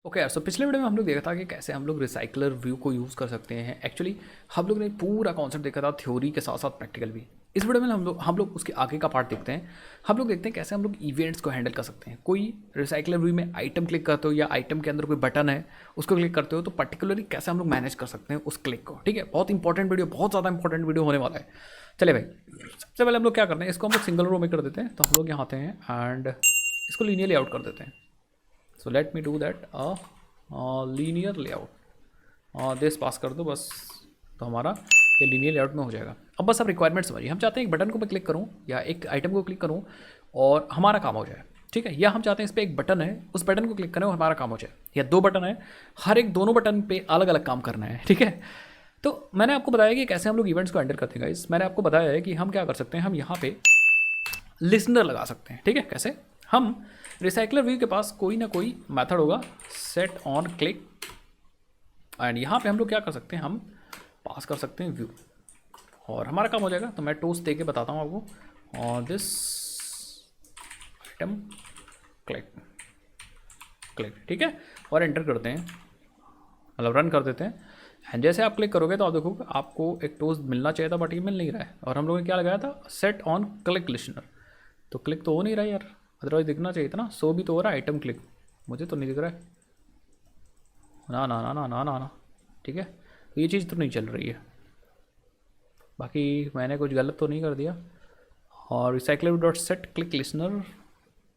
Okay यार, सो पिछले video में हम लोग देखा था कि कैसे हम लोग रिसाइकलर व्यू को यूज़ कर सकते हैं। एक्चुअली हम लोग ने पूरा कॉन्सेप्ट देखा था, थ्योरी के साथ साथ प्रैक्टिकल भी। इस वीडियो में हम लोग उसके आगे का पार्ट देखते हैं। हम लोग देखते हैं कैसे हम लोग इवेंट्स को हैंडल कर सकते हैं। कोई रिसाइकलर व्यू में आइटम क्लिक करते हो या आइटम के अंदर कोई बटन है उसको क्लिक करते हो, तो पर्टिकुलरली कैसे हम लोग मैनेज कर सकते हैं उस क्लिक को। ठीक है, बहुत इंपॉर्टेंट वीडियो, बहुत ज़्यादा इंपॉर्टेंट वीडियो होने वाला है। चले भाई, सबसे पहले हम लोग क्या करते हैं, इसको हम लोग सिंगल रो में कर देते हैं। तो हम लोग यहाँ आते हैं एंड इसको लीनियर लेआउट कर देते हैं। So let me do that linear layout, this pass कर दो बस, तो हमारा ये लीनियर लेआउट में हो जाएगा। अब बस आप रिक्वायरमेंट समझिए, हम चाहते हैं एक बटन को मैं क्लिक करूँ या एक आइटम को क्लिक करूँ और हमारा काम हो जाए। ठीक है, या हम चाहते हैं इस पर एक बटन है, उस बटन को क्लिक करें और हमारा काम हो जाए, या दो बटन है, हर एक दोनों बटन पे अलग अलग काम करना है। ठीक है, तो मैंने आपको बताया कि कैसे हम लोग इवेंट्स को हैंडल करते हैं गाइस। मैंने आपको बताया है कि हम क्या कर सकते हैं, हम यहाँ पे लिसनर लगा सकते हैं। ठीक है, कैसे, हम रिसाइकलर व्यू के पास कोई ना कोई मेथड होगा, सेट ऑन क्लिक, एंड यहाँ पे हम लोग क्या कर सकते हैं, हम पास कर सकते हैं व्यू और हमारा काम हो जाएगा। तो मैं टोस्ट दे के बताता हूँ आपको, और दिस आइटम क्लिक क्लिक, ठीक है, और एंटर करते हैं, मतलब रन कर देते हैं। एंड जैसे आप क्लिक करोगे तो आप देखोगे आपको एक टोस्ट मिलना चाहिए था, बट ये मिल नहीं रहा है। और हम लोगों ने क्या लगाया था, सेट ऑन क्लिक लिसनर, तो क्लिक तो हो नहीं रहा है यार, अदरवाइज दिखना चाहिए था ना। सो भी तो हो रहा है आइटम क्लिक, मुझे तो नहीं दिख रहा है। ना ना ना ना ना ना ना, ठीक है, तो ये चीज़ तो नहीं चल रही है। बाकी मैंने कुछ गलत तो नहीं कर दिया। और recycler dot set click listener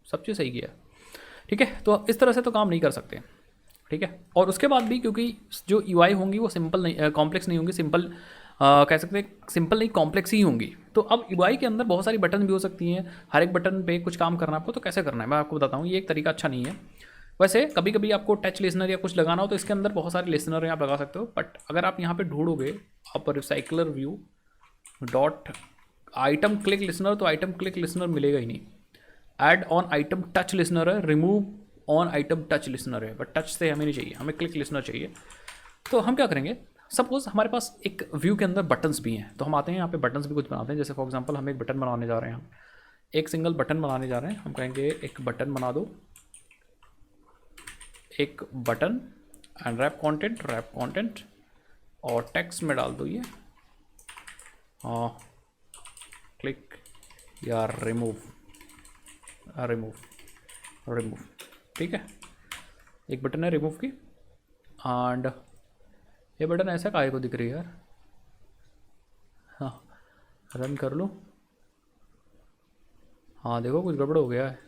सब चीज़ सही किया। ठीक है, तो इस तरह से तो काम नहीं कर सकते। ठीक है, और उसके बाद भी क्योंकि जो यूआई होंगी वो सिंपल नहीं, कॉम्प्लेक्स नहीं होंगी, सिंपल कह सकते हैं, सिंपल नहीं कॉम्प्लेक्स ही होंगी। तो अब यूआई के अंदर बहुत सारी बटन भी हो सकती हैं, हर एक बटन पे कुछ काम करना है आपको, तो कैसे करना है मैं आपको बताता हूँ। ये एक तरीका अच्छा नहीं है। वैसे कभी कभी आपको टच लिसनर या कुछ लगाना हो तो इसके अंदर बहुत सारे लिसनर हैं, आप लगा सकते हो। बट अगर आप यहाँ पे ढूंढोगे आप recycler view dot item click listener, तो आइटम क्लिक लिसनर मिलेगा ही नहीं। Add on item touch listener है, remove on item touch listener है, बट टच से हमें नहीं चाहिए, हमें क्लिक लिसनर चाहिए। तो हम क्या करेंगे, सपोज हमारे पास एक व्यू के अंदर बटन्स भी हैं, तो हम आते हैं यहाँ पे बटन्स भी कुछ बनाते हैं। जैसे फॉर एग्जांपल हम एक बटन बनाने जा रहे हैं, हम एक सिंगल बटन बनाने जा रहे हैं। हम कहेंगे एक बटन बना दो, एक बटन एंड रैप कंटेंट और टेक्स्ट में डाल दो ये क्लिक या रिमूव रिमूव। ठीक है, एक बटन है रिमूव की, एंड ये बटन ऐसा काहे को दिख रही है यार। हाँ, रन कर लो। हाँ देखो, कुछ गड़बड़ हो गया है।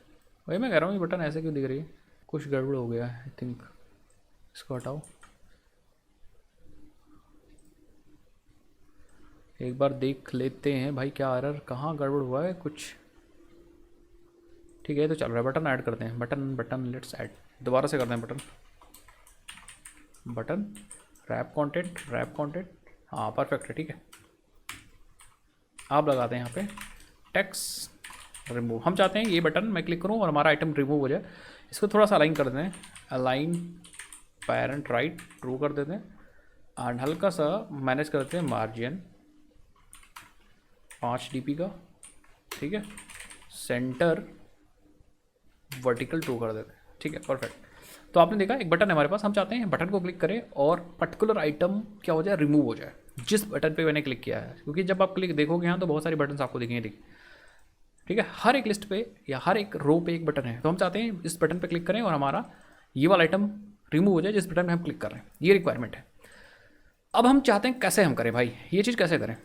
वही मैं कह रहा हूँ, ये बटन ऐसे क्यों दिख रही है, कुछ गड़बड़ हो गया है आई थिंक। इसको हटाओ, एक बार देख लेते हैं भाई क्या एरर, कहाँ गड़बड़ हुआ है कुछ। ठीक है, तो चल रहा है, बटन ऐड करते हैं, बटन लेट्स ऐड, दोबारा से करते हैं बटन रैप कंटेंट। हाँ परफेक्ट है, ठीक है। आप लगाते हैं यहाँ पे टेक्स्ट रिमूव। हम चाहते हैं ये बटन मैं क्लिक करूँ और हमारा आइटम रिमूव हो जाए। इसको थोड़ा सा अलाइन कर देते हैं, अलाइन पैरेंट राइट ट्रू कर देते हैं, एंड हल्का सा मैनेज करते हैं मार्जिन 5 dp का। ठीक है, सेंटर वर्टिकल ट्रू कर देते हैं। ठीक है, परफेक्ट। तो आपने देखा एक बटन है हमारे पास, हम चाहते हैं बटन को क्लिक करें और पर्टिकुलर आइटम क्या हो जाए, रिमूव हो जाए, जिस बटन पे मैंने क्लिक किया है। क्योंकि जब आप क्लिक देखोगे यहाँ तो बहुत सारी बटन आपको दिखेंगे। ठीक है, हर एक लिस्ट पे या हर एक रो पे एक बटन है, तो हम चाहते हैं इस बटन पे क्लिक करें और हमारा ये वाला आइटम रिमूव हो जाए जिस बटन पे हम क्लिक कर रहे हैं। ये रिक्वायरमेंट है। अब हम चाहते हैं कैसे हम करें भाई, ये चीज़ कैसे करें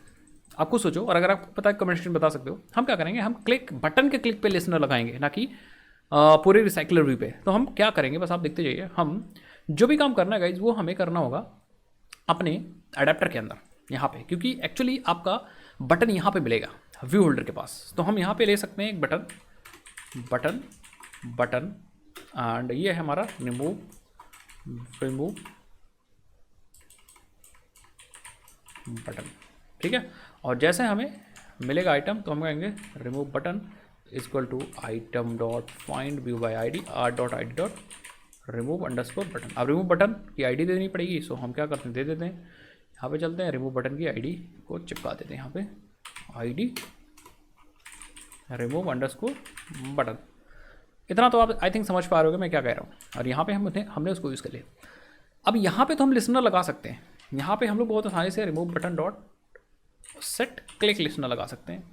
आप खुद सोचो, और अगर आपको पता है कमेंट सेक्शन में बता सकते हो। हम क्या करेंगे, हम क्लिक बटन के क्लिक पे लिसनर लगाएंगे, ना कि पूरे रिसाइकलर व्यू पे। तो हम क्या करेंगे, बस आप देखते जाइए। हम जो भी काम करना है गाइज वो हमें करना होगा अपने अडेप्टर के अंदर यहाँ पे, क्योंकि एक्चुअली आपका बटन यहाँ पे मिलेगा व्यू होल्डर के पास। तो हम यहाँ पे ले सकते हैं एक बटन एंड ये है हमारा रिमूव बटन। ठीक है, और जैसे हमें मिलेगा आइटम तो हम कहेंगे remove button equal to item dot find view by I D R dot I D dot remove underscore button. अब रिमूव बटन की आईडी देनी पड़ेगी, सो हम क्या करते हैं, दे देते हैं। यहाँ पे चलते हैं, रिमूव बटन की आईडी को चिपका देते हैं यहाँ पे, आईडी रिमूव अंडरस्कोर बटन। इतना तो आप आई थिंक समझ पा रहे हो मैं क्या कह रहा हूँ। और यहाँ पे हमने उसको यूज़ कर लिया। अब यहाँ पे तो हम लिसनर लगा सकते हैं। यहाँ पे हम लोग बहुत आसानी से remove button dot set click listener लगा सकते हैं।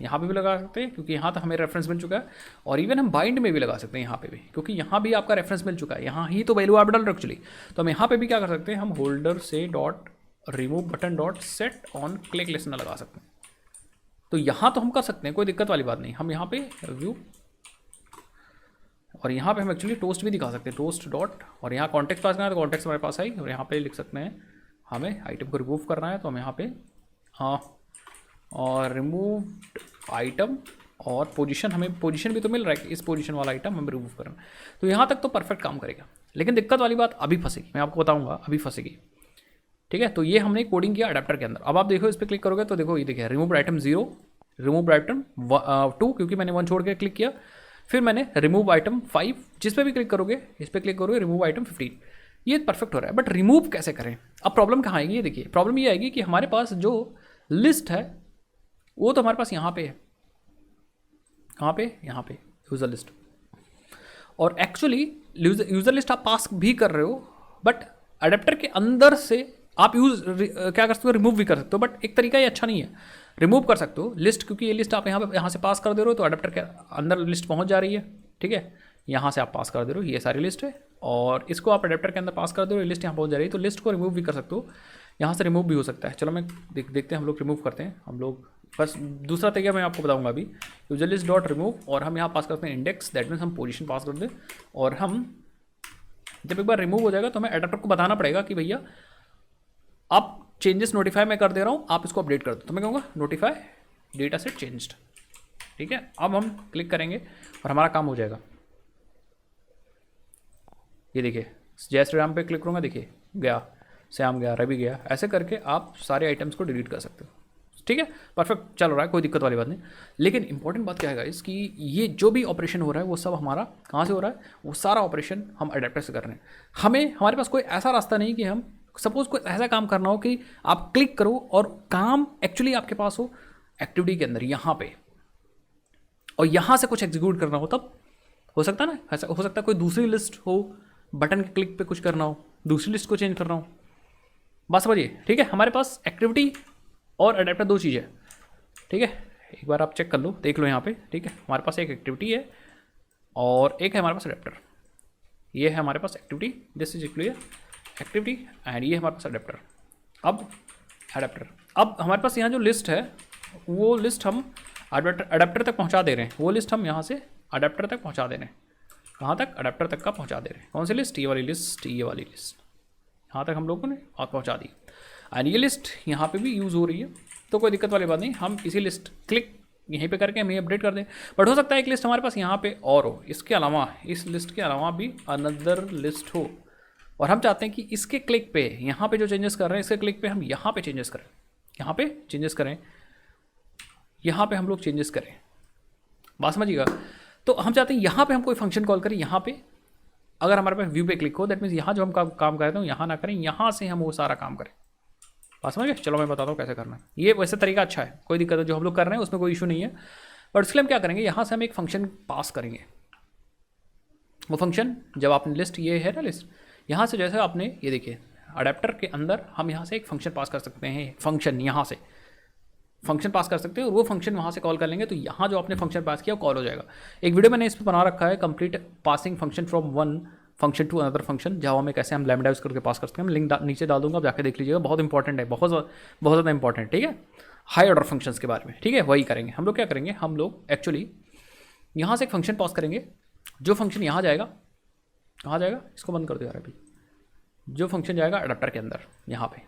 यहाँ पे भी लगा सकते हैं क्योंकि यहाँ तक हमें रेफरेंस मिल चुका है, और इवन हम बाइंड में भी लगा सकते हैं यहाँ पे भी, क्योंकि यहाँ भी आपका रेफरेंस मिल चुका है, यहाँ ही तो वैल्यू आप डाल रहे एक्चुअली। तो हम यहाँ पे भी क्या कर सकते हैं, हम होल्डर से dot remove button dot set on click listener लगा सकते हैं। तो यहाँ तो हम कर सकते हैं, कोई दिक्कत वाली बात नहीं। हम यहाँ पे व्यू और यहाँ पे हम एक्चुअली टोस्ट भी दिखा सकते हैं, टोस्ट डॉट, और यहाँ कॉन्टेक्स्ट पास करना है तो कॉन्टेक्स्ट हमारे पास आई, और यहाँ पे लिख सकते हैं हमें आइटम को रिमूव करना है तो हम यहाँ पे हाँ, और रिमूव आइटम और पोजीशन, हमें पोजीशन भी तो मिल रहा है कि इस पोजीशन वाला आइटम हमें रिमूव करना है। तो यहाँ तक तो परफेक्ट काम करेगा, लेकिन दिक्कत वाली बात अभी फंसेगी, मैं आपको बताऊँगा अभी फंसेगी। ठीक है, तो ये हमने कोडिंग किया अडेप्टर के अंदर। अब आप देखो इस पर क्लिक करोगे तो देखो ये देखिए रिमूव आइटम 0, रिमूव आइटम 2 क्योंकि मैंने 1 छोड़ के क्लिक किया, फिर मैंने रिमूव आइटम 5, जिस पे भी क्लिक करोगे, इस पर क्लिक करोगे रिमूव आइटम 15। ये परफेक्ट हो रहा है, बट रिमूव कैसे करें? अब प्रॉब्लम कहाँ आएगी, ये देखिए प्रॉब्लम ये आएगी कि हमारे पास जो लिस्ट है वो तो हमारे पास यहाँ पे है, कहाँ पे, यहाँ पे यूज़र लिस्ट, और एक्चुअली यूज़र लिस्ट आप पास भी कर रहे हो, बट अडेप्टर के अंदर से आप क्या कर सकते हो, रिमूव भी कर सकते हो, बट एक तरीका ये अच्छा नहीं है। रिमूव कर सकते हो लिस्ट, क्योंकि ये लिस्ट आप यहाँ से पास कर दे रहे हो तो अडेप्टर के अंदर लिस्ट पहुँच जा रही है। ठीक है, यहाँ से आप पास कर दे रहे हो, ये सारी लिस्ट है, और इसको आप अडेप्टर के अंदर पास कर दे रहे हो, लिस्ट यहाँ पहुँच जा रही है, तो लिस्ट को रिमूव भी कर सकते हो, यहाँ से रिमूव भी हो सकता है। चलो मैं देखते हैं हम लोग रिमूव करते हैं। हम लोग बस दूसरा तरीका मैं आपको बताऊंगा अभी, यूजर लिस्ट डॉट रिमूव, और हम यहाँ पास करते हैं इंडेक्स, दैट मीन्स हम पोजीशन पास कर दें, और हम जब एक बार रिमूव हो जाएगा तो हमें एडिटर को बताना पड़ेगा कि भैया आप चेंजेस नोटिफाई मैं कर दे रहा हूँ, आप इसको अपडेट कर दो। तो मैं कहूँगा नोटिफाई डेटा सेट चेंज्ड। ठीक है, अब हम क्लिक करेंगे और हमारा काम हो जाएगा। ये देखिए जय श्री राम पे क्लिक करूँगा, देखिए गया, श्याम गया, रवि गया, ऐसे करके आप सारे आइटम्स को डिलीट कर सकते हो। ठीक है, परफेक्ट चल रहा है, कोई दिक्कत वाली बात नहीं। लेकिन इंपॉर्टेंट बात क्या है गाइस कि ये जो भी ऑपरेशन हो रहा है वो सब हमारा कहाँ से हो रहा है, वो सारा ऑपरेशन हम अडेप्टर से कर रहे हैं। हमारे पास कोई ऐसा रास्ता नहीं कि हम सपोज कोई ऐसा काम करना हो कि आप क्लिक करो और काम एक्चुअली आपके पास हो एक्टिविटी के अंदर यहाँ पे, और यहाँ से कुछ एग्जीक्यूट करना हो, तब हो सकता है ना, ऐसा हो सकता है कोई दूसरी लिस्ट हो, बटन के क्लिक पे कुछ करना हो, दूसरी लिस्ट को चेंज करना हो, बस समझिए। ठीक है, हमारे पास एक्टिविटी और अडेप्टर दो चीज़ है। ठीक है, एक बार आप चेक कर लो, देख लो यहाँ पे। ठीक है, हमारे पास एक एक्टिविटी है और एक है हमारे पास अडेप्टर। ये है हमारे पास activity, this is clear activity, and ये हमारे पास अडेप्टर। अब अडेप्टर, अब हमारे पास यहाँ जो लिस्ट है वो लिस्ट हम अडेप्टर तक पहुँचा दे रहे हैं, वो लिस्ट हम यहाँ से अडेप्टर तक पहुँचा दे रहे हैं। कहाँ तक, अडेप्टर तक का पहुँचा दे रहे हैं। कौन सी लिस्ट, ये वाली लिस्ट, ये वाली लिस्ट यहाँ तक हम लोगों ने पहुँचा दी, एंड ये लिस्ट यहाँ पे भी यूज़ हो रही है, तो कोई दिक्कत वाली बात नहीं। हम इसी लिस्ट क्लिक यहीं पे करके हम ये अपडेट कर दें, बट हो सकता है एक लिस्ट हमारे पास यहाँ पे और हो, इसके अलावा इस लिस्ट के अलावा भी अनदर लिस्ट हो, और हम चाहते हैं कि इसके क्लिक पे यहाँ पे जो चेंजेस कर रहे हैं इसके क्लिक पे हम यहाँ पे चेंजेस करें, यहाँ पे चेंजेस करें, यहाँ पे हम लोग चेंजेस करें, बात समझिएगा। तो हम चाहते हैं यहाँ पे हम कोई फंक्शन कॉल करें, यहाँ पे अगर हमारे पास व्यू पे क्लिक हो, दैट मीन्स यहाँ जो हम काम कर रहे हैं यहाँ ना करें, यहाँ से हम वो सारा काम करें। बात समझ गए? चलो मैं बताता हूँ कैसे करना है। ये वैसे तरीका अच्छा है, कोई दिक्कत है, जो हम लोग कर रहे हैं उसमें कोई इशू नहीं है, बट उसके लिए हम क्या करेंगे, यहाँ से हम एक फंक्शन पास करेंगे। वो फंक्शन जब आपने लिस्ट, ये है ना लिस्ट, यहाँ से जैसे आपने ये देखिए अडेप्टर के अंदर हम यहाँ से एक फंक्शन पास कर सकते हैं, फंक्शन यहाँ से फंक्शन पास कर सकते हैं, और वो फंक्शन वहाँ से कॉल कर लेंगे, तो यहाँ जो आपने फंक्शन पास किया वो कॉल हो जाएगा। एक वीडियो मैंने इस पर बना रखा है, complete passing function from one function to another function, Java में कैसे हम लैम्डा यूज़ करके पास कर सकते हैं। मैं लिंक नीचे डाल दूंगा, आप जाके देख लीजिएगा, बहुत इंपॉर्टेंट है, बहुत ज़्यादा इंपॉर्टेंट। ठीक है, हाई ऑर्डर फंक्शंस के बारे में। ठीक है, वही करेंगे हम लोग। क्या करेंगे हम लोग, एक्चुअली यहाँ से एक फंक्शन पास करेंगे, जो फंक्शन यहाँ जाएगा, कहाँ जाएगा, इसको बंद कर दो यार अभी, जो फंक्शन जाएगा अडेप्टर के अंदर यहाँ पे।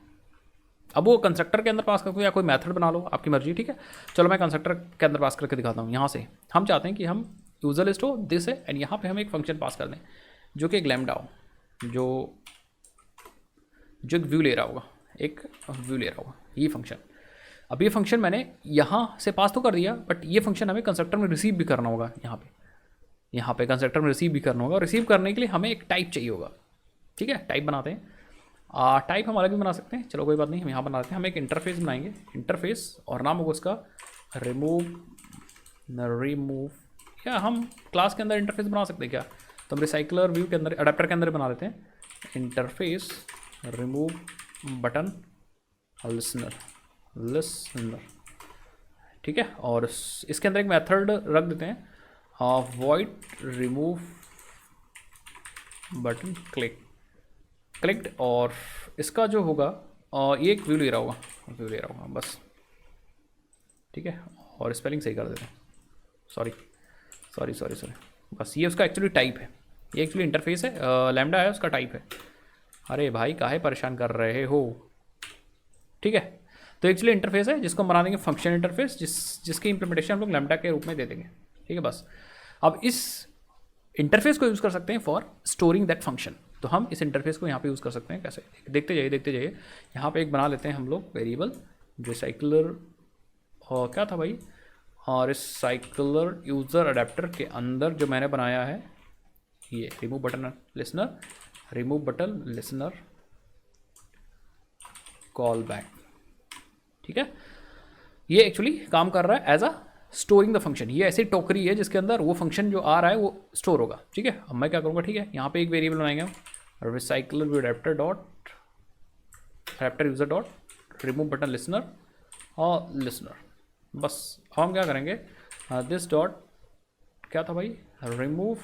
अब वो कंस्ट्रक्टर के अंदर पास कर दो या कोई मेथड बना लो, आपकी मर्जी। ठीक है, चलो मैं कंस्ट्रक्टर के अंदर पास करके दिखाता हूँ। यहाँ से हम चाहते हैं कि हम यूजर लिस्ट हो, दिस है, एंड यहाँ पे हम एक फंक्शन पास कर दें जो कि एक लैम्डा हो, जो एक व्यू ले रहा होगा, एक व्यू ले रहा होगा, ये फंक्शन। अब ये फंक्शन मैंने यहाँ से पास तो कर दिया, बट ये फंक्शन हमें कंस्ट्रक्टर में रिसीव भी करना होगा। यहाँ पे कंस्ट्रक्टर में रिसीव भी करना होगा, और रिसीव करने के लिए हमें एक टाइप चाहिए होगा। ठीक है, टाइप बनाते हैं, टाइप हम अलग भी बना सकते हैं, चलो कोई बात नहीं, हम यहाँ बनाते हैं। हम एक इंटरफेस बनाएंगे, इंटरफेस, और नाम होगा उसका रिमूव या हम क्लास के अंदर इंटरफेस बना सकते हैं क्या? तो हम रिसाइकलर व्यू के अंदर अडेप्टर के अंदर बना देते हैं इंटरफेस रिमूव बटन लिसनर, ठीक है। और इसके अंदर एक मेथड रख देते हैं वॉइड रिमूव बटन क्लिक्ड, और इसका जो होगा ये एक व्यू ले रहा होगा बस, ठीक है। और स्पेलिंग सही कर देते हैं, सॉरी, बस ये उसका एक्चुअली टाइप है, ये एक्चुअली इंटरफेस है, लैम्डा है उसका टाइप है। अरे भाई काहे परेशान कर रहे हो, ठीक है। तो एक्चुअली इंटरफेस है जिसको हम बना देंगे फंक्शन इंटरफेस, जिसकी इंप्लीमेंटेशन हम लोग लैम्डा के रूप में दे देंगे, ठीक है बस। अब इस इंटरफेस को यूज़ कर सकते हैं फॉर स्टोरिंग दैट फंक्शन। तो हम इस इंटरफेस को यहाँ पे यूज़ कर सकते हैं कैसे, देखते जाइए। यहाँ पे एक बना लेते हैं हम लोग वेरिएबल रिसाइकलर, और क्या था भाई, और रिसाइकलर यूज़र अडेप्टर के अंदर जो मैंने बनाया है ये remove button listener call back, ठीक है। ये एक्चुअली काम कर रहा है as a storing the function. ये ऐसी टोकरी है जिसके अंदर वो फंक्शन जो आ रहा है वो स्टोर होगा, ठीक है। अब मैं क्या करूँगा, ठीक है, यहाँ पे एक वेरिएबल बनाएंगे हम recycler view adapter user dot remove button listener और लिसनर, बस। अब हम क्या करेंगे, दिस डॉट क्या था भाई, remove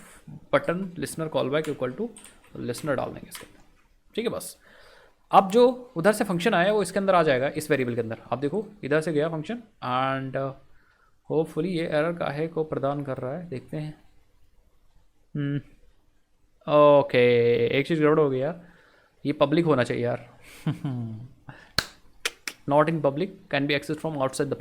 button listener call back equal to listener डाल देंगे इसके अंदर, ठीक है बस। अब जो उधर से फंक्शन आया वो इसके अंदर आ जाएगा, इस वेरिएबल के अंदर। आप देखो इधर से गया फंक्शन एंड होपफुली ये एरर काहे को प्रदान कर रहा है, देखते हैं। ओके, एक चीज़ गड़बड़ हो गई यार, ये पब्लिक होना चाहिए यार। Not in public, can be access from outside the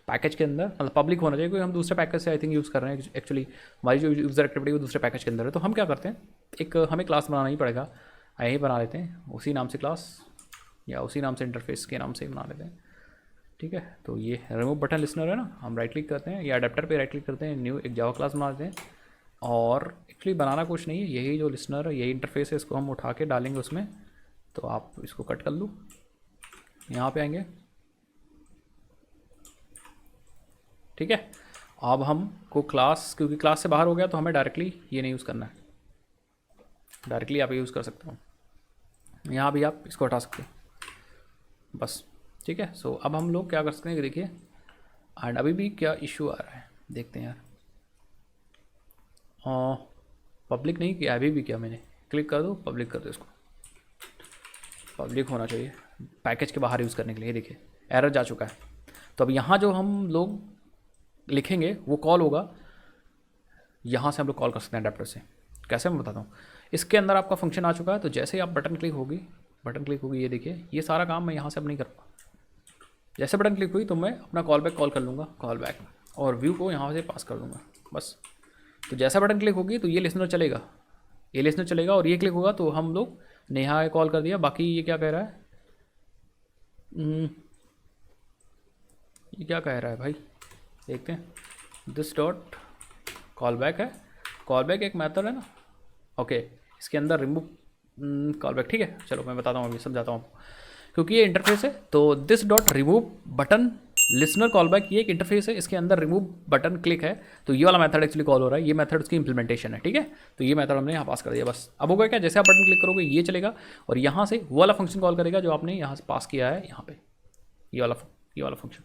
package के अंदर, मतलब पब्लिक होना चाहिए, क्योंकि हम दूसरे पैकेज से आई थिंक यूज़ कर रहे हैं। एक्चुअली हमारी जो यूज़र एक्टिविटी वो दूसरे पैकेज के अंदर है। तो हम क्या करते हैं, एक हमें क्लास बनाना ही पड़ेगा, यही बना लेते हैं उसी नाम से क्लास, या उसी नाम से इंटरफेस के नाम से ही बना लेते हैं, ठीक है। तो ये रिमूव बटन लिसनर है ना, हम राइट क्लिक करते हैं या अडेप्टर पे राइट क्लिक करते हैं, न्यू एक जावा क्लास बना देते हैं। और एक्चुअली बनाना कुछ नहीं है, यही जो लिसनर है यही इंटरफेस है, इसको हम उठा के डालेंगे उसमें। तो आप इसको कट कर लो, यहाँ पे आएंगे, ठीक है। अब हमको क्लास, क्योंकि क्लास से बाहर हो गया तो हमें डायरेक्टली ये नहीं यूज़ करना है, डायरेक्टली आप यूज़ कर सकते हो, यहाँ भी आप इसको हटा सकते हैं बस, ठीक है। सो अब हम लोग क्या कर सकते हैं, देखिए एंड अभी भी क्या इशू आ रहा है देखते हैं यार। पब्लिक नहीं किया अभी भी, क्या मैंने क्लिक कर दो, पब्लिक कर दो, इसको पब्लिक होना चाहिए पैकेज के बाहर यूज़ करने के लिए। देखिए एरर जा चुका है। तो अब यहाँ जो हम लोग लिखेंगे वो कॉल होगा, यहाँ से हम लोग कॉल कर सकते हैं अडेप्टर से। कैसे मैं बताता हूँ, इसके अंदर आपका फंक्शन आ चुका है। तो जैसे ही आप बटन क्लिक होगी, ये देखिए ये सारा काम मैं यहाँ से अब नहीं कर पाऊँ। जैसे बटन क्लिक हुई तो मैं अपना कॉल बैक कॉल कर लूँगा, कॉल बैक, और व्यू को यहाँ से पास कर दूँगा बस। तो जैसा बटन क्लिक होगी तो ये लिसनर चलेगा, और ये क्लिक होगा तो हम लोग ने यहाँ कॉल कर दिया। बाकी ये क्या कह रहा है, ये क्या कह रहा है भाई, देखते हैं। दिस डॉट कॉल बैक है, कॉल बैक एक मेथड है ना, ओके। इसके अंदर रिमूव कॉल बैक, ठीक है। चलो मैं बताता हूँ, अभी समझाता हूँ, क्योंकि ये इंटरफेस है। तो this dot remove button listener call back, ये एक इंटरफेस है, इसके अंदर रिमूव बटन क्लिक है। तो ये वाला मेथड एक्चुअली कॉल हो रहा है, ये मेथड उसकी इंप्लीमेंटेशन है, ठीक है। तो ये मेथड हमने यहाँ पास कर दिया बस। अब होगा क्या, जैसे आप बटन क्लिक करोगे ये चलेगा, और यहाँ से वो वाला फंक्शन कॉल करेगा जो आपने यहाँ से पास किया है, यहाँ पे ये वाला फंक्शन।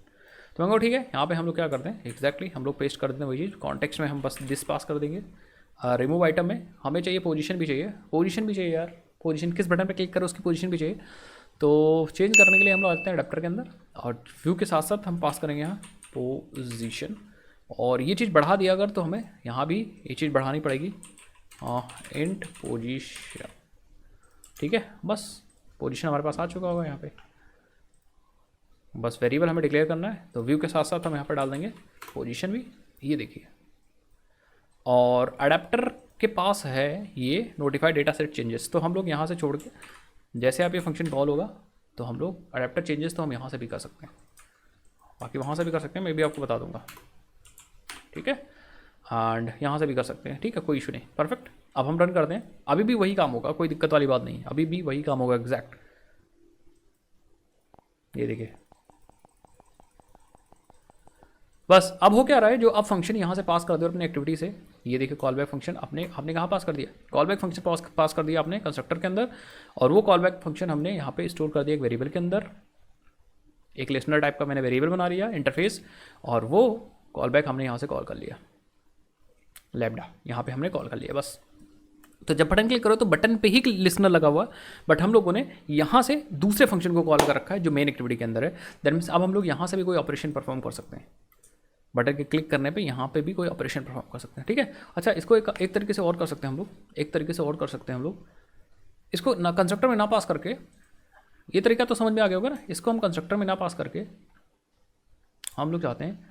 तो मैं ठीक है, यहाँ पे हम लोग क्या करते हैं एग्जैक्टली, हम लोग पेस्ट कर देते हैं वही चीज़। कॉन्टेक्स्ट में हम बस दिस पास कर देंगे। रिमूव आइटम में हमें चाहिए पोजीशन भी चाहिए यार, पोजीशन किस बटन पे क्लिक करो उसकी पोजीशन भी चाहिए। तो चेंज करने के लिए हम लोग आते हैं अडेप्टर के अंदर, और व्यू के साथ साथ हम पास करेंगे यहाँ पोजीशन। और ये चीज़ बढ़ा दिया अगर तो हमें यहाँ भी ये चीज़ बढ़ानी पड़ेगी, इंट पोजीशन, ठीक है। बस पोजीशन हमारे पास आ चुका होगा यहाँ पे, बस वेरिएबल हमें डिक्लेयर करना है। तो व्यू के साथ साथ हम यहाँ पर डाल देंगे पोजीशन भी, ये देखिए। और अडेप्टर के पास है ये नोटिफाई डेटा सेट चेंजेस, तो हम लोग यहाँ से छोड़ के जैसे आप ये फंक्शन कॉल होगा तो हम लोग अडेप्टर चेंजेस तो हम यहाँ से भी कर सकते हैं, बाकी वहाँ से भी कर सकते हैं, मैं भी आपको बता दूंगा, ठीक है। एंड यहाँ से भी कर सकते हैं, ठीक है, कोई इशू नहीं, परफेक्ट। अब हम रन करते हैं, अभी भी वही काम होगा, कोई दिक्कत वाली बात नहीं, अभी भी वही काम होगा एग्जैक्ट। ये देखिए बस अब हो क्या रहा है, जो अब फंक्शन यहाँ से पास कर दो अपनी एक्टिविटी से, ये देखिए कॉल बैक फंक्शन आपने कहाँ पास कर दिया, कॉल बैक फंक्शन पास कर दिया आपने कंस्ट्रक्टर के अंदर, और वो कॉल बैक फंक्शन हमने यहाँ पे स्टोर कर दिया एक वेरिएबल के अंदर, एक लिसनर टाइप का मैंने वेरिएबल बना लिया इंटरफेस, और वो कॉल बैक हमने यहाँ से कॉल कर लिया, लैम्डा यहाँ पे हमने कॉल कर लिया बस। तो जब बटन क्लिक करो तो बटन पे ही लिसनर लगा हुआ, बट हम लोगों ने यहाँ से दूसरे फंक्शन को कॉल कर रखा है जो मेन एक्टिविटी के अंदर है। दैट मीन्स अब हम लोग यहाँ से भी कोई ऑपरेशन परफॉर्म कर सकते हैं, बटन के क्लिक करने पे यहाँ पे भी कोई ऑपरेशन परफॉर्म कर सकते हैं, ठीक है। अच्छा, इसको एक तरीके से और कर सकते हैं हम लोग, एक तरीके से और कर सकते हैं हम लोग, इसको ना कंस्ट्रक्टर में ना पास करके, ये तरीका तो समझ में आ गया होगा ना, इसको हम कंस्ट्रक्टर में ना पास करके हम लोग चाहते हैं,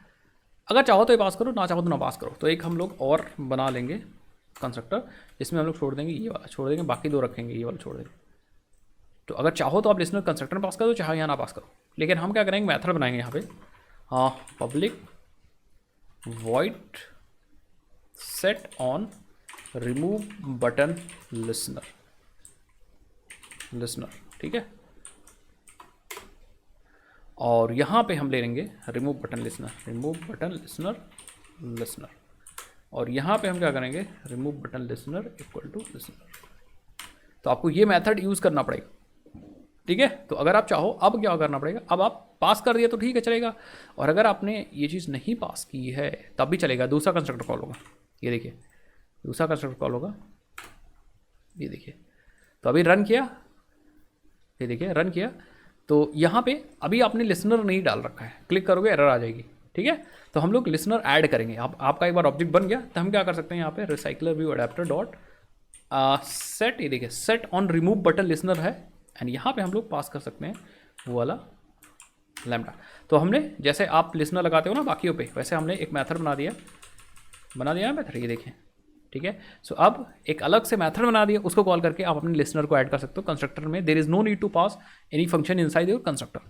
अगर चाहो तो ये पास करो, ना चाहो तो ना पास करो, तो एक हम लोग और बना लेंगे कंस्ट्रक्टर, जिसमें हम लोग छोड़ देंगे ये वाला, छोड़ देंगे बाकी दो रखेंगे, ये वाला छोड़ देंगे। तो अगर चाहो तो आप लिसनर कंस्ट्रक्टर में पास कर दो, चाहे यहाँ ना पास करो, लेकिन हम क्या करेंगे, मेथड बनाएंगे यहाँ पे, हाँ, public void set on remove button listener, ठीक है। और यहाँ पे हम ले लेंगे रिमूव बटन लिसनर, और यहाँ पे हम क्या करेंगे, remove button listener equal to listener. तो आपको ये मेथड यूज़ करना पड़ेगा, ठीक है। तो अगर आप चाहो, अब क्या करना पड़ेगा, अब आप पास कर दिया तो ठीक है चलेगा, और अगर आपने ये चीज़ नहीं पास की है तब भी चलेगा, दूसरा कंस्ट्रक्टर कॉल होगा, ये देखिए दूसरा कंस्ट्रक्टर कॉल होगा, ये देखिए। तो अभी रन किया, ये देखिए रन किया, तो यहाँ पे अभी आपने लिसनर नहीं डाल रखा है, क्लिक करोगे एरर आ जाएगी, ठीक है। तो हम लोग लिसनर ऐड करेंगे, आपका एक बार ऑब्जेक्ट बन गया तो हम क्या कर सकते हैं, यहाँ पे recycler view adapter dot set, ये देखिए set on remove button listener है, एंड यहाँ पे हम लोग पास कर सकते हैं वो वाला लैम्डा। तो हमने जैसे आप लिसनर लगाते हो ना बाकियों पे, वैसे हमने एक मेथड बना दिया है मेथड, ये देखें, ठीक है। सो अब एक अलग से मेथड बना दिया, उसको कॉल करके आप अपने लिसनर को ऐड कर सकते हो कंस्ट्रक्टर में। There is no need to pass any function inside your constructor.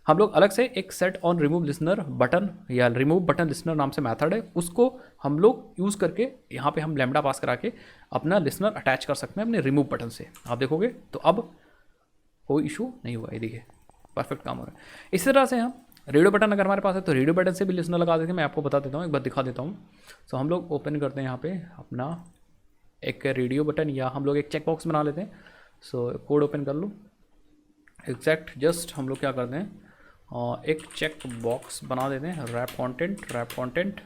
हम लोग अलग से एक set on remove listener button या रिमूव बटन लिसनर नाम से मेथड है, उसको हम लोग यूज़ करके यहाँ पे हम लैम्डा पास करा के अपना लिसनर अटैच कर सकते हैं अपने रिमूव बटन से। आप देखोगे तो अब कोई इशू नहीं हुआ, ये देखिए परफेक्ट काम हो रहा है। इसी तरह से हम रेडियो बटन अगर हमारे पास है तो रेडियो बटन से भी लिसनर लगा देते हैं, मैं आपको बता देता हूँ, एक बार दिखा देता हूँ। सो हम लोग ओपन करते हैं यहाँ पे अपना एक रेडियो बटन, या हम लोग एक चेक बॉक्स बना लेते हैं। सो कोड ओपन कर लो, एग्जैक्ट जस्ट हम लोग क्या करते हैं, एक चेक बॉक्स बना देते हैं, रैप कंटेंट,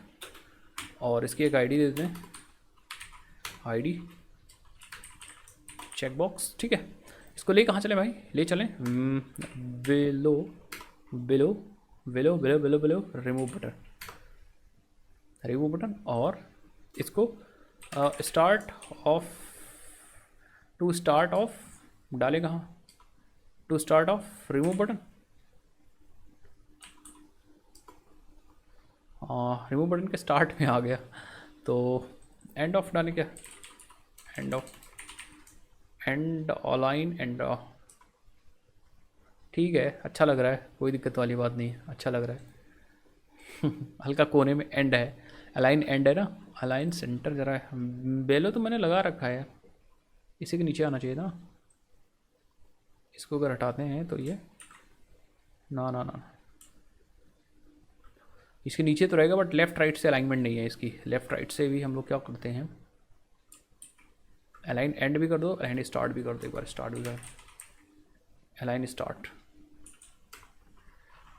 और इसकी एक आईडी दे देते हैं, आईडी चेक बॉक्स, ठीक है। इसको ले कहाँ चले भाई, ले चलें बिलो रिमूव बटन, और इसको स्टार्ट ऑफ डाले कहाँ, to start off remove button, remove button के स्टार्ट में आ गया, तो एंड ऑफ डाले क्या, एंड अलाइन एंड, ठीक है, अच्छा लग रहा है, कोई दिक्कत वाली बात नहीं है, अच्छा लग रहा है हल्का कोने में एंड है, अलाइन एंड है ना, अलाइन सेंटर जरा है, बेलो तो मैंने लगा रखा है, इसी के नीचे आना चाहिए ना, इसको अगर हटाते हैं तो ये ना इसके नीचे तो रहेगा, बट लेफ़्ट राइट से अलाइनमेंट नहीं है इसकी, लेफ़्ट राइट से भी हम लोग क्या करते हैं, अलाइन एंड भी कर दो, एंड स्टार्ट भी कर दो, एक बार स्टार्ट भी कर, अलाइन स्टार्ट,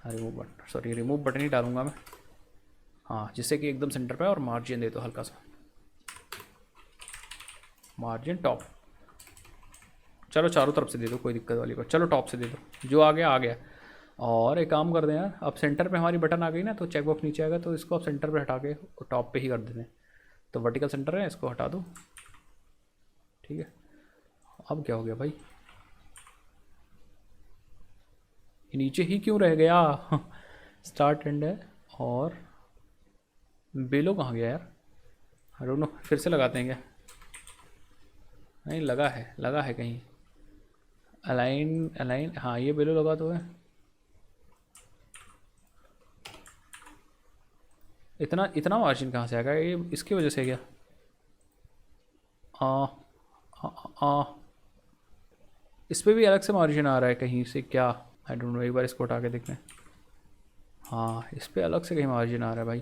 रिमूव बटन ही डालूंगा मैं, हाँ, जिससे कि एकदम सेंटर पे, और मार्जिन दे दो हल्का सा, मार्जिन टॉप, चलो चारों तरफ से दे दो, कोई दिक्कत वाली बात, चलो टॉप से दे दो, जो आ गया। और एक काम कर दें यार, अब सेंटर पे हमारी बटन आ गई ना, तो चेक बॉक्स नीचे आएगा, तो इसको अब सेंटर पे हटा के टॉप पे ही कर देते हैं, तो वर्टिकल सेंटर है, इसको हटा दो, ठीक है। अब क्या हो गया भाई, ये नीचे ही क्यों रह गया स्टार्ट एंड है, और बेलो कहाँ गया यार, आई डोंट नो, फिर से लगाते हैं क्या, नहीं लगा है कहीं, अलाइन, हाँ ये बेलो लगा तो है, इतना मार्जिन कहाँ से आएगा, ये इसकी वजह से क्या, इस पर भी अलग से मार्जिन आ रहा है कहीं से क्या, आई डोंट नो, एक बार इसको हटा के देखते हैं, हाँ, इस पे अलग से कहीं मार्जिन आ रहा है भाई।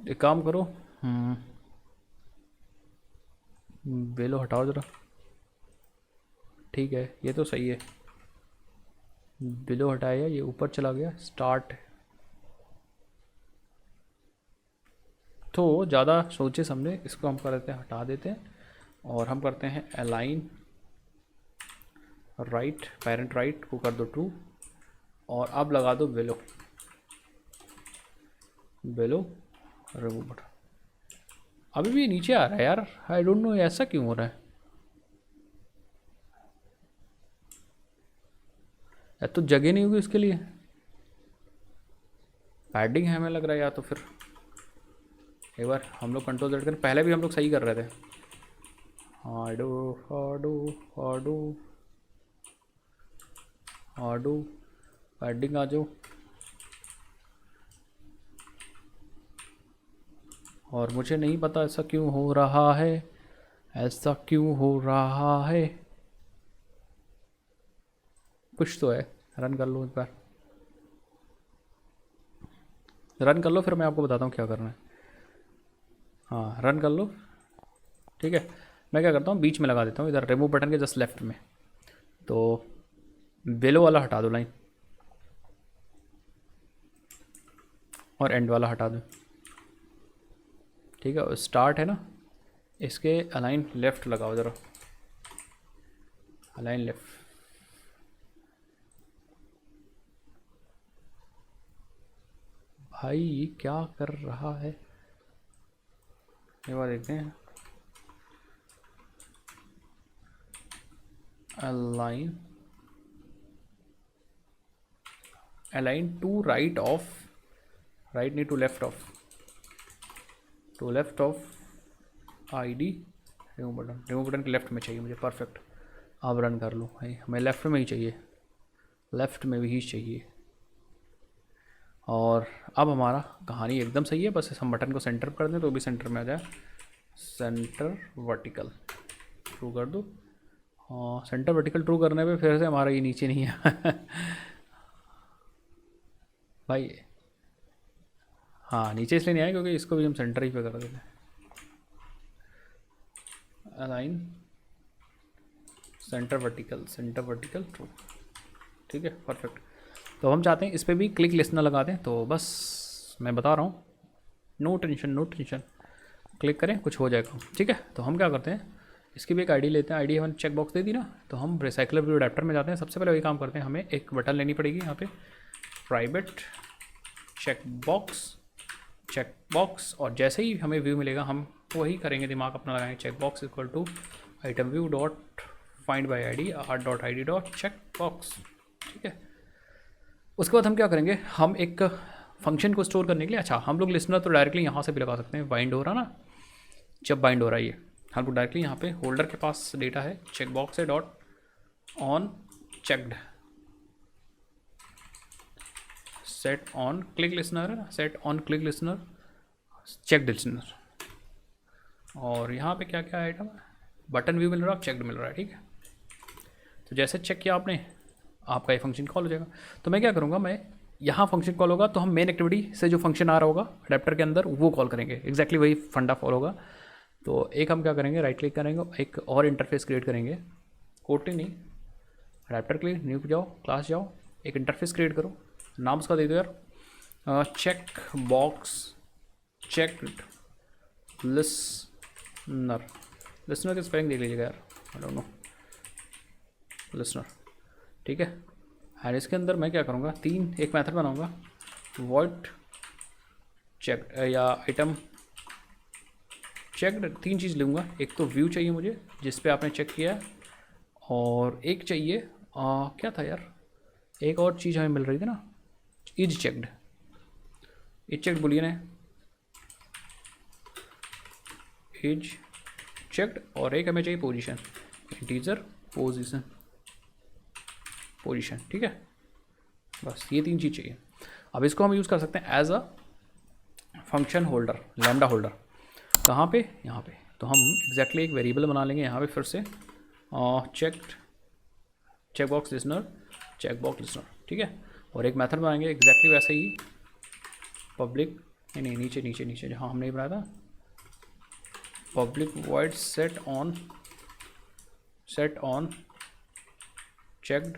एक काम करो, बेलो हटाओ ज़रा। ठीक है, ये तो सही है। बेलो हटाया, ये ऊपर चला गया, स्टार्ट। तो ज़्यादा सोचे समझे इसको हम कर देते हैं, हटा देते हैं, और हम करते हैं अलाइन राइट, पेरेंट राइट को कर दो ट्रू, और अब लगा दो बेलो। बेलो रिमूव बटन। अभी भी नीचे आ रहा है यार, आई डोंट नो ऐसा क्यों हो रहा है। या तो जगह नहीं होगी इसके लिए, पैडिंग है हमें लग रहा है, या तो फिर एक बार हम लोग कंट्रोल Z करें। पहले भी हम लोग सही कर रहे थे। हाडू हाडू हाडू हाडू, पैडिंग आ जाओ। और मुझे नहीं पता ऐसा क्यों हो रहा है, ऐसा क्यों हो रहा है। कुछ तो है, रन कर लो एक बार, रन कर लो, फिर मैं आपको बताता हूँ क्या करना है। हाँ, रन कर लो। ठीक है, मैं क्या करता हूँ, बीच में लगा देता हूँ इधर, रिमूव बटन के जस्ट लेफ्ट में। तो बेलो वाला हटा दो लाइन, और एंड वाला हटा दो। ठीक है, स्टार्ट है ना, इसके अलाइन लेफ्ट लगाओ ज़रा, अलाइन लेफ्ट। भाई ये क्या कर रहा है, एक बार देखते हैं। Align, align to right of, right नहीं to left of, to left of ID remove button. Remove button के लेफ्ट में चाहिए मुझे, परफेक्ट। आप रन कर लो भाई, हमें लेफ्ट में ही चाहिए, लेफ्ट में भी ही चाहिए। और अब हमारा कहानी एकदम सही है, बस हम बटन को सेंटर कर दें तो भी सेंटर में आ जाए। सेंटर वर्टिकल ट्रू कर दो। हाँ, सेंटर वर्टिकल ट्रू करने पे फिर से हमारा ये नीचे नहीं है भाई। हाँ, नीचे इसलिए नहीं आया क्योंकि इसको भी हम सेंटर ही पे कर देते हैं। Align centre vertical true. ठीक है, परफेक्ट। तो हम चाहते हैं इस पर भी क्लिक लिस्टनर लगा दें, तो बस मैं बता रहा हूँ, no tension no tension, click करें कुछ हो जाएगा। ठीक है, तो हम क्या करते हैं, इसकी भी एक आईडी लेते हैं। आईडी हमने चेक बॉक्स दे दी ना, तो हम रिसाइकलर व्यू अडेप्टर में जाते हैं। सबसे पहले वही काम करते हैं, हमें एक बटन लेनी पड़ेगी यहाँ पे, प्राइवेट चेक बॉक्स, और जैसे ही हमें व्यू मिलेगा हम वही करेंगे, दिमाग अपना लगाएंगे। Check box equal to item view dot find by I D r.id dot check box. ठीक है, उसके बाद हम क्या करेंगे, हम एक फंक्शन को स्टोर करने के लिए, अच्छा हम लोग लिस्नर तो डायरेक्टली यहाँ से भी लगा सकते हैं। बाइंड हो रहा ना, जब बाइंड हो रहा है ये, हम लोग डायरेक्टली यहाँ पे होल्डर के पास डेटा है, चेक बॉक्स है dot on checked, set on click listener है ना, set on click listener check listener. और यहाँ पे क्या क्या आइटम है, बटन व्यू मिल रहा है, चेक्ड मिल रहा है। ठीक है, तो जैसे चेक किया आपने, आपका ये फंक्शन कॉल हो जाएगा। तो मैं क्या करूँगा, मैं यहाँ फंक्शन कॉल होगा तो हम मेन एक्टिविटी से जो फंक्शन आ रहा होगा अडेप्टर के अंदर वो कॉल करेंगे, एक्जैक्टली वही फंडा फॉलो होगा। तो एक हम क्या करेंगे, राइट क्लिक करेंगे, एक और इंटरफेस क्रिएट करेंगे, कोटी नहीं, अडेप्टर क्लिक, न्यू पे जाओ, क्लास जाओ, एक इंटरफेस क्रिएट करो, नाम उसका दे दो यार, check box check listener. Listener की स्पेलिंग देख लीजिएगा यार, आई डोंट नो, लिसनर। ठीक है, और इसके अंदर मैं क्या करूँगा, एक मेथड बनाऊँगा, वॉइड चेक या आइटम चेक, 3 चीज़ लूँगा। एक तो व्यू चाहिए मुझे जिस पे आपने चेक किया, और एक चाहिए क्या था यार, एक और चीज़ हमें मिल रही थी ना, इज चेक्ड बुलियन है, इज चेक्ड, और एक हमें चाहिए पोजीशन, इंटीजर पोजीशन। ठीक है, बस ये 3 चीज़ चाहिए। अब इसको हम यूज़ कर सकते हैं as a function holder, lambda holder. कहाँ पे? यहाँ पे। तो हम एग्जैक्टली एक वेरिएबल बना लेंगे यहाँ पे फिर से, चेक बॉक्स लिसनर, ठीक है। और एक मेथड बनाएंगे एग्जैक्टली वैसे ही, पब्लिक नहीं नीचे नीचे नीचे जहाँ हमने बनाया था, public void set on checked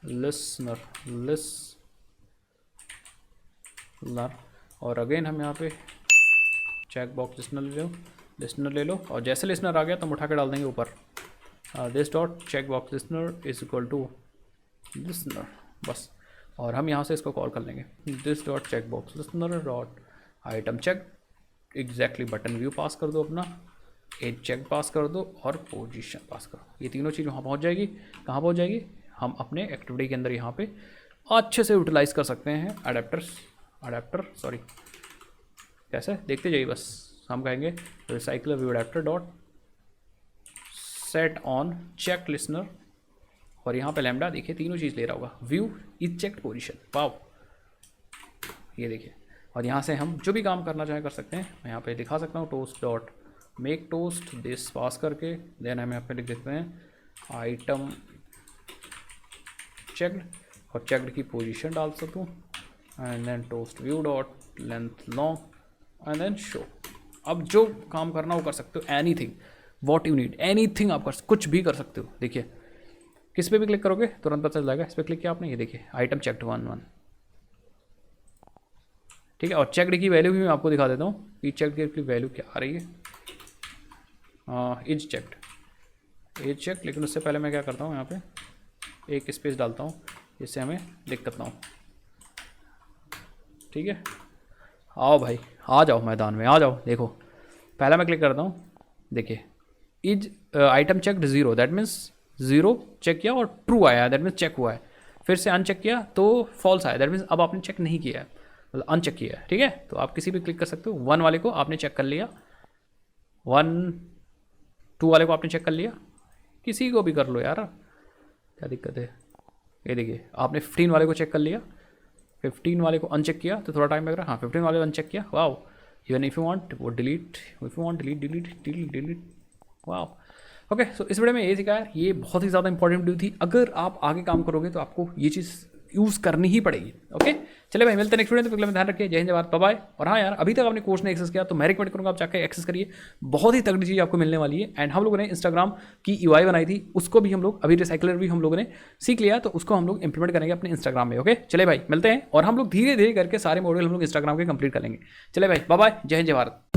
listener, और अगेन हम यहाँ पे चेक बॉक्स लिसनर ले लो, और जैसे लिसनर आ गया तो हम उठा के डाल देंगे ऊपर, this dot check box listener is equal to listener, बस। और हम यहाँ से इसको कॉल कर लेंगे, this dot check box listener dot item check, exactly button view pass कर दो अपना, एज चेक पास कर दो और पोजीशन पास करो। ये तीनों चीज़ वहाँ पहुँच जाएगी। कहाँ पहुँच जाएगी? हम अपने एक्टिविटी के अंदर यहाँ पे अच्छे से यूटिलाइज कर सकते हैं अडेप्टर सॉरी, कैसे देखते जाइए बस। हम कहेंगे recycler view adapter dot set on check listener, और यहाँ पे लैम्डा देखिए तीनों चीज़ ले रहा होगा, व्यू इज चेक्ड पोजीशन, वाव, ये देखिए। और यहाँ से हम जो भी काम करना चाहें कर सकते हैं। मैं यहाँ पे दिखा सकता हूँ toast dot make toast this pass करके, देन हम यहाँ पे लिख देते हैं आइटम चेक्ड, और चेक्ड की पोजीशन डाल सकता हूँ, and then toast view dot length long, and then show. अब जो काम करना वो कर सकते हो, anything what you need, anything आप कुछ भी कर सकते हो। देखिए किस पे भी क्लिक करोगे तुरंत पता चल जाएगा। इस पर क्लिक किया आपने, ये देखिए आइटम चेक्ड 1 ठीक है। और चेक्ड की वैल्यू भी मैं आपको दिखा देता हूँ कि चेक्ड की वैल्यू क्या आ रही है, एज चेक्ड, लेकिन उससे पहले मैं क्या करता हूँ, यहाँ पे एक स्पेस डालता हूँ जिससे हमें दिक्कत ना हो, ठीक है। आओ भाई, आ जाओ मैदान में, आ जाओ। देखो पहला मैं क्लिक करता हूँ, देखिए is item checked 0, that means 0 check किया और ट्रू आया, दैट मीन्स चेक हुआ है। फिर से अनचेक किया तो फॉल्स आया, दैट मीन्स अब आपने चेक नहीं किया है, मतलब अनचेक किया है, ठीक है। तो आप किसी भी क्लिक कर सकते हो। 1 वाले को आपने चेक कर लिया, 2 वाले को आपने चेक कर लिया, किसी को भी कर लो यार, क्या दिक्कत है। ये देखिए आपने 15 वाले को चेक कर लिया, 15 वाले को अनचेक किया तो थोड़ा टाइम लग रहा है। हाँ 15 वाले को अनचेक किया, wow. Even if you want वो delete, if you want delete, wow. Okay, so इस वीडियो में ये सिखाया, ये बहुत ही ज़्यादा इंपॉर्टेंट वीडियो थी। अगर आप आगे काम करोगे तो आपको ये चीज़ यूज़ करनी ही पड़ेगी। ओके चले भाई, मिलते हैं नेक्स्ट वीडियो में, तो ध्यान रखिए। जय हिंद, जय भारत, बाय बाय। और हाँ यार, अभी तक आपने कोर्स ने एक्सेस किया तो मैं रिकमेंड करूँगा आप जाकर एक्सेस करिए, बहुत ही तगड़ी चीज़ आपको मिलने वाली है। एंड हम लोगों ने इंस्टाग्राम की UI बनाई थी, उसको भी हम लोग अभी रिसाइकलर भी हम लोगों ने सीख लिया, तो उसको हम लोग इंप्लीमेंट करेंगे अपने इंस्टाग्राम में। ओके चले भाई, मिलते हैं। और हम लोग धीरे धीरे करके सारे मॉड्यूल हम लोग इंस्टाग्राम के कंप्लीट करेंगे। चले भाई, बाय बाय, जय हिंद, जय भारत।